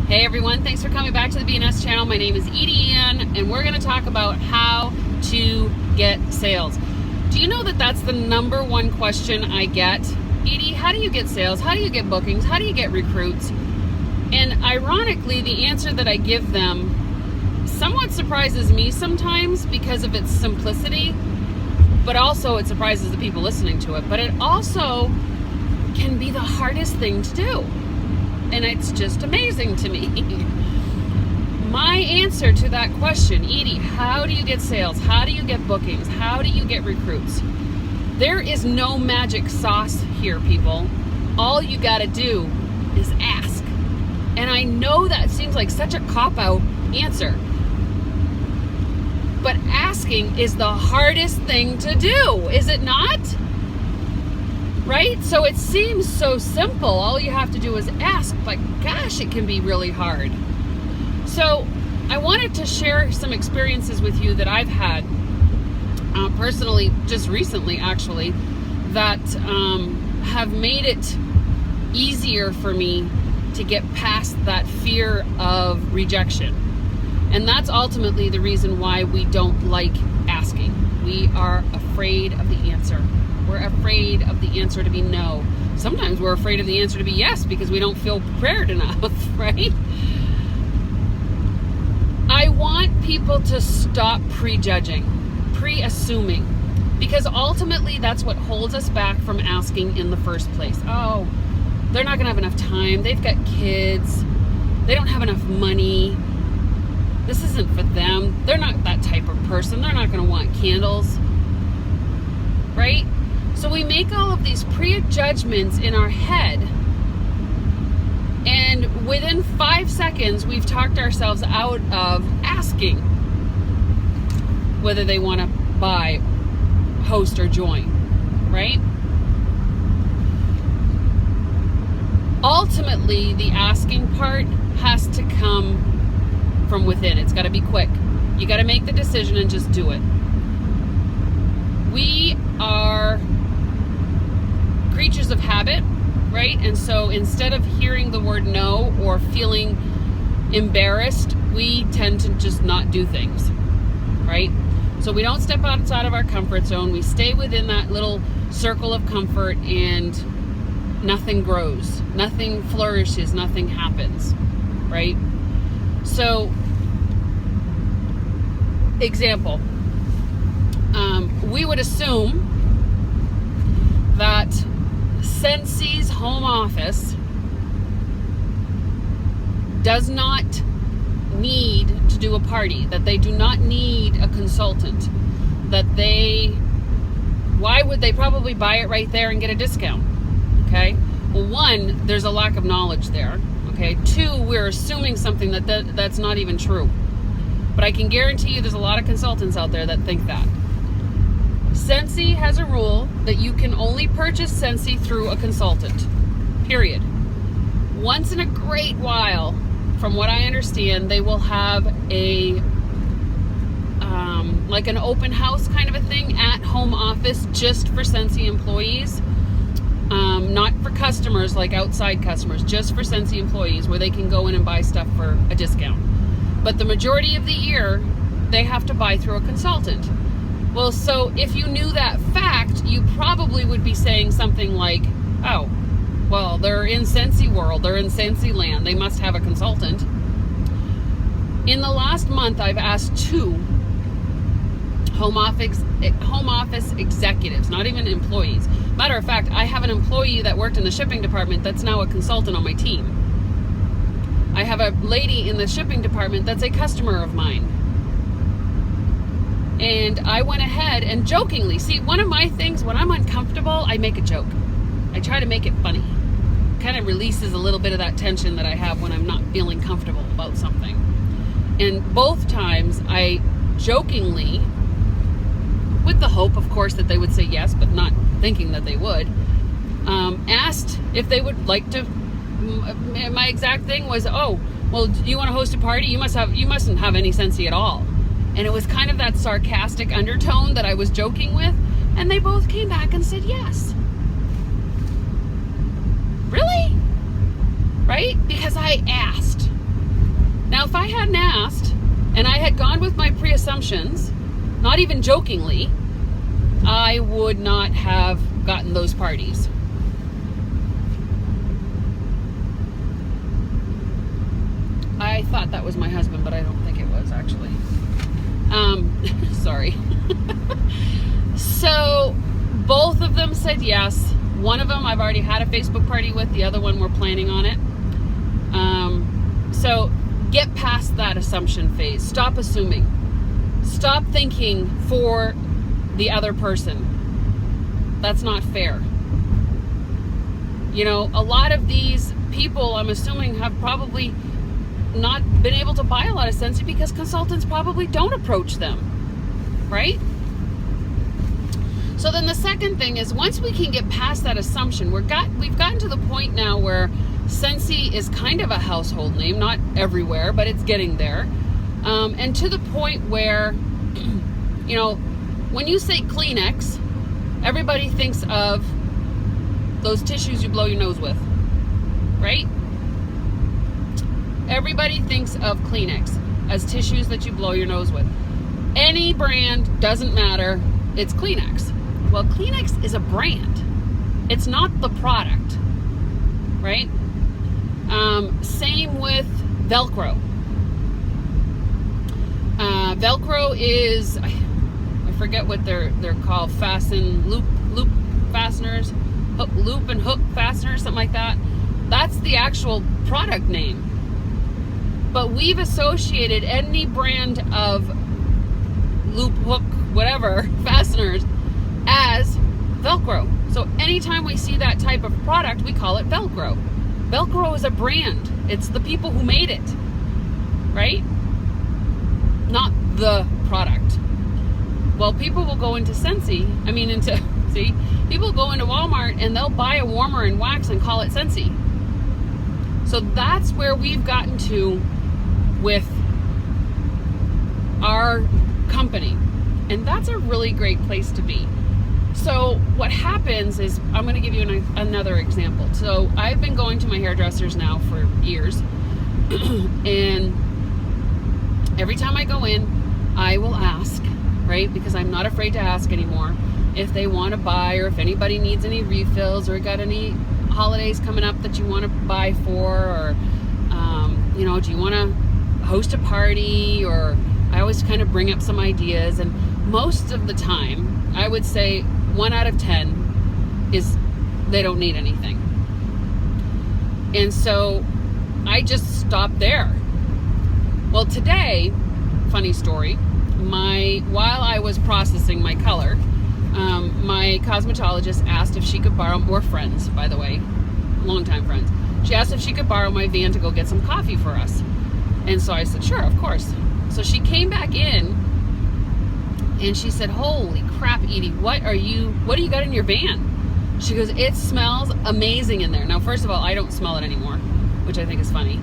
Hey everyone, thanks for coming back to the BNS channel. My name is EdieAnne, and we're going to talk about how to get sales. Do you know that that's the number one question I get? Edie, how do you get sales? How do you get bookings? How do you get recruits? And ironically, the answer that I give them somewhat surprises me sometimes because of its simplicity, but also it surprises the people listening to it. But it also can be the hardest thing to do. And it's just amazing to me. My answer to that question, Edie, how do you get sales? How do you get bookings? How do you get recruits? There is no magic sauce here, people. All you got to do is ask. And I know that seems like such a cop-out answer. But asking is the hardest thing to do, is it not? Right? So it seems so simple. All you have to do is ask, but gosh, it can be really hard. So I wanted to share some experiences with you that I've had personally, just recently actually, that have made it easier for me to get past that fear of rejection. And that's ultimately the reason why we don't like asking. We are afraid of the answer. We're afraid of the answer to be no. Sometimes we're afraid of the answer to be yes because we don't feel prepared enough, right? I want people to stop prejudging, pre-assuming, because ultimately that's what holds us back from asking in the first place. Oh, they're not gonna have enough time. They've got kids. They don't have enough money. This isn't for them. They're not that type of person. They're not gonna want candles, right? So we make all of these prejudgments in our head, and within 5 seconds, we've talked ourselves out of asking whether they want to buy, host, or join, right? Ultimately, the asking part has to come from within. It's got to be quick. You got to make the decision and just do it. We are creatures of habit, right? And so instead of hearing the word no or feeling embarrassed, we tend to just not do things, right? So we don't step outside of our comfort zone. We stay within that little circle of comfort, and nothing grows, nothing flourishes, nothing happens, right? So, example, we would assume that Scentsy's home office does not need to do a party, that they do not need a consultant, why would they probably buy it right there and get a discount? Okay, well, one, there's a lack of knowledge there. Okay, two, we're assuming something that's not even true. But I can guarantee you there's a lot of consultants out there that think that. Scentsy has a rule that you can only purchase Scentsy through a consultant, period. Once in a great while, from what I understand, they will have a like an open house kind of a thing at home office just for Scentsy employees, not for customers like outside customers, just for Scentsy employees, where they can go in and buy stuff for a discount. But the majority of the year, they have to buy through a consultant. Well, so if you knew that fact, you probably would be saying something like, oh, well, they're in Scentsy world, they're in Scentsy land, they must have a consultant. In the last month, I've asked 2 home office executives, not even employees. Matter of fact, I have an employee that worked in the shipping department that's now a consultant on my team. I have a lady in the shipping department that's a customer of mine. And I went ahead and jokingly, see, one of my things, when I'm uncomfortable, I make a joke. I try to make it funny. Kind of releases a little bit of that tension that I have when I'm not feeling comfortable about something. And both times I jokingly, with the hope, of course, that they would say yes, but not thinking that they would, asked if they would like to. My exact thing was, oh, well, do you want to host a party? You mustn't have any Scentsy at all. And it was kind of that sarcastic undertone that I was joking with. And they both came back and said yes. Really? Right? Because I asked. Now, if I hadn't asked and I had gone with my pre-assumptions, not even jokingly, I would not have gotten those parties. I thought that was my husband, but I don't think it was actually. Sorry. So both of them said yes. One of them I've already had a Facebook party with. The other one we're planning on it. So get past that assumption phase. Stop assuming. Stop thinking for the other person. That's not fair. You know, a lot of these people, I'm assuming, have probably not been able to buy a lot of Scentsy because consultants probably don't approach them, right? So then the second thing is, once we can get past that assumption, we've gotten to the point now where Scentsy is kind of a household name, not everywhere, but it's getting there. And to the point where, you know, when you say Kleenex, everybody thinks of those tissues you blow your nose with, right? Everybody thinks of Kleenex as tissues that you blow your nose with. Any brand, doesn't matter, it's Kleenex. Well, Kleenex is a brand. It's not the product, right? Same with Velcro. Velcro is, I forget what they're called, loop fasteners, loop and hook fasteners, something like that. That's the actual product name. But we've associated any brand of loop, hook, whatever, fasteners as Velcro. So anytime we see that type of product, we call it Velcro. Velcro is a brand. It's the people who made it, right? Not the product. Well, people will go into people go into Walmart and they'll buy a warmer and wax and call it Scentsy. So that's where we've gotten to with our company. And that's a really great place to be. So what happens is, I'm going to give you another example. So I've been going to my hairdressers now for years. And every time I go in, I will ask, right? Because I'm not afraid to ask anymore, if they want to buy, or if anybody needs any refills, or got any holidays coming up that you want to buy for, or you know, do you want to host a party? Or I always kind of bring up some ideas, and most of the time I would say 1 out of 10 is they don't need anything. And so I just stop there. Well, today, funny story, while I was processing my color, my cosmetologist asked if she could borrow, we're friends, by the way, longtime friends. She asked if she could borrow my van to go get some coffee for us. And so I said, sure, of course. So she came back in and she said, holy crap, Edie, what do you got in your van? She goes, it smells amazing in there. Now, first of all, I don't smell it anymore, which I think is funny.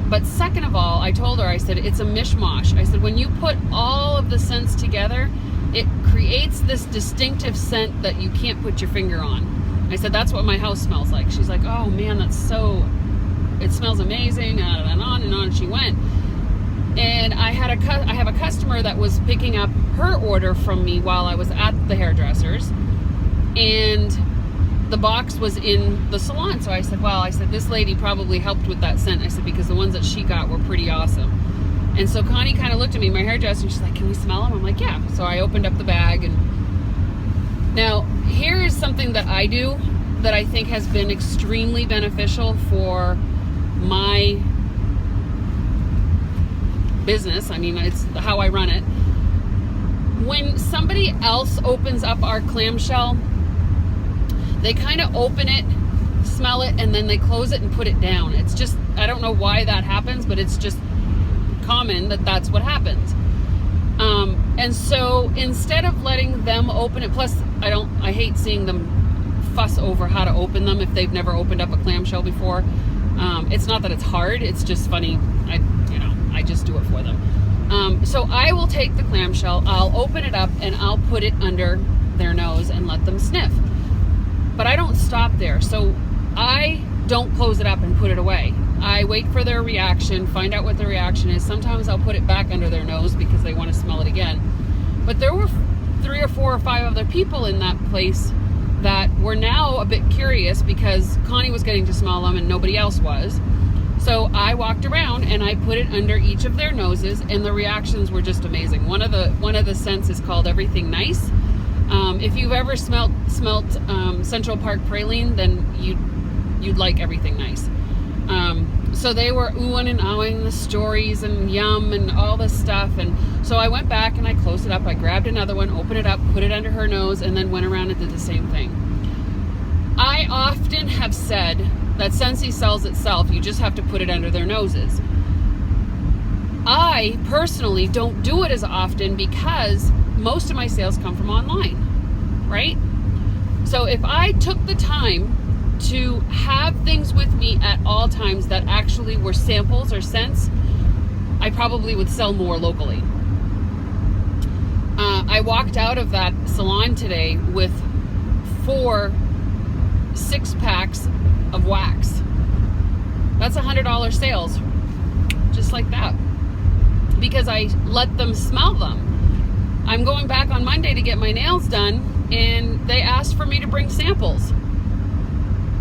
But second of all, I told her, I said, it's a mishmash. I said, when you put all of the scents together, it creates this distinctive scent that you can't put your finger on. I said, that's what my house smells like. She's like, oh man, it smells amazing, and on and on she went. And I have a customer that was picking up her order from me while I was at the hairdressers, and the box was in the salon. So I said, this lady probably helped with that scent. I said, because the ones that she got were pretty awesome. And so Connie kind of looked at me, my hairdresser, and she's like, can we smell them? I'm like, yeah. So I opened up the bag. And now here is something that I do that I think has been extremely beneficial for my business. I mean, it's how I run it. When somebody else opens up our clamshell, they kind of open it, smell it, and then they close it and put it down. It's just, I don't know why that happens, but it's just common that that's what happens. And so instead of letting them open it, plus I hate seeing them fuss over how to open them if they've never opened up a clamshell before. It's not that it's hard, it's just funny. I just do it for them. So I will take the clamshell, I'll open it up, and I'll put it under their nose and let them sniff. But I don't stop there. So I don't close it up and put it away. I wait for their reaction, find out what their reaction is. Sometimes I'll put it back under their nose because they want to smell it again. But there were 3 or 4 or 5 other people in that place that were now a bit curious because Connie was getting to smell them and nobody else was. So I walked around and I put it under each of their noses, and the reactions were just amazing. One of the scents is called Everything Nice. If you've ever smelt Central Park praline, then you'd like Everything Nice. So they were oohing and ahhing the stories and yum and all this stuff. And so I went back and I closed it up. I grabbed another one, opened it up, put it under her nose, and then went around and did the same thing. I often have said that Scentsy sells itself. You just have to put it under their noses. I personally don't do it as often because most of my sales come from online, right? So if I took the time to have things with me at all times that actually were samples or scents, I probably would sell more locally. I walked out of that salon today with 4 6-packs of wax. That's $100 sales, just like that, because I let them smell them. I'm going back on Monday to get my nails done, and they asked for me to bring samples.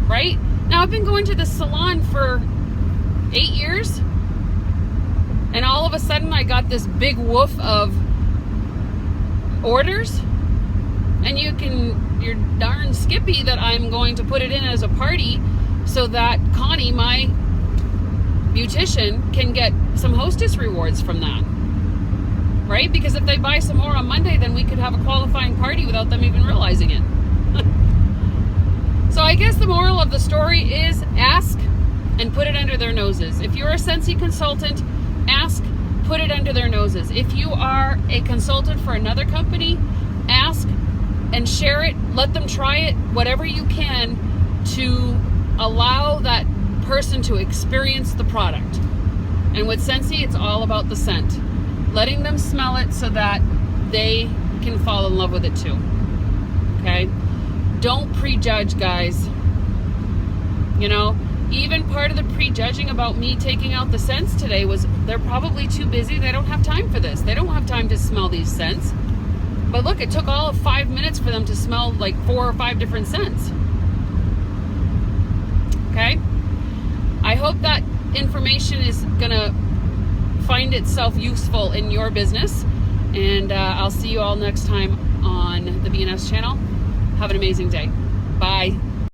Right? Now, I've been going to the salon for 8 years, and all of a sudden I got this big woof of orders, and you're darn skippy that I'm going to put it in as a party so that Connie, my beautician, can get some hostess rewards from that. Right? Because if they buy some more on Monday, then we could have a qualifying party without them even realizing it. So I guess the moral of the story is ask and put it under their noses. If you're a Scentsy consultant, ask, put it under their noses. If you are a consultant for another company, ask and share it. Let them try it, whatever you can, to allow that person to experience the product. And with Scentsy, it's all about the scent. Letting them smell it so that they can fall in love with it too. Okay? Don't prejudge, guys. You know, even part of the prejudging about me taking out the scents today was they're probably too busy. They don't have time for this. They don't have time to smell these scents. But look, it took all of 5 minutes for them to smell like 4 or 5 different scents. Okay? I hope that information is gonna find itself useful in your business. And I'll see you all next time on the BNS channel. Have an amazing day. Bye.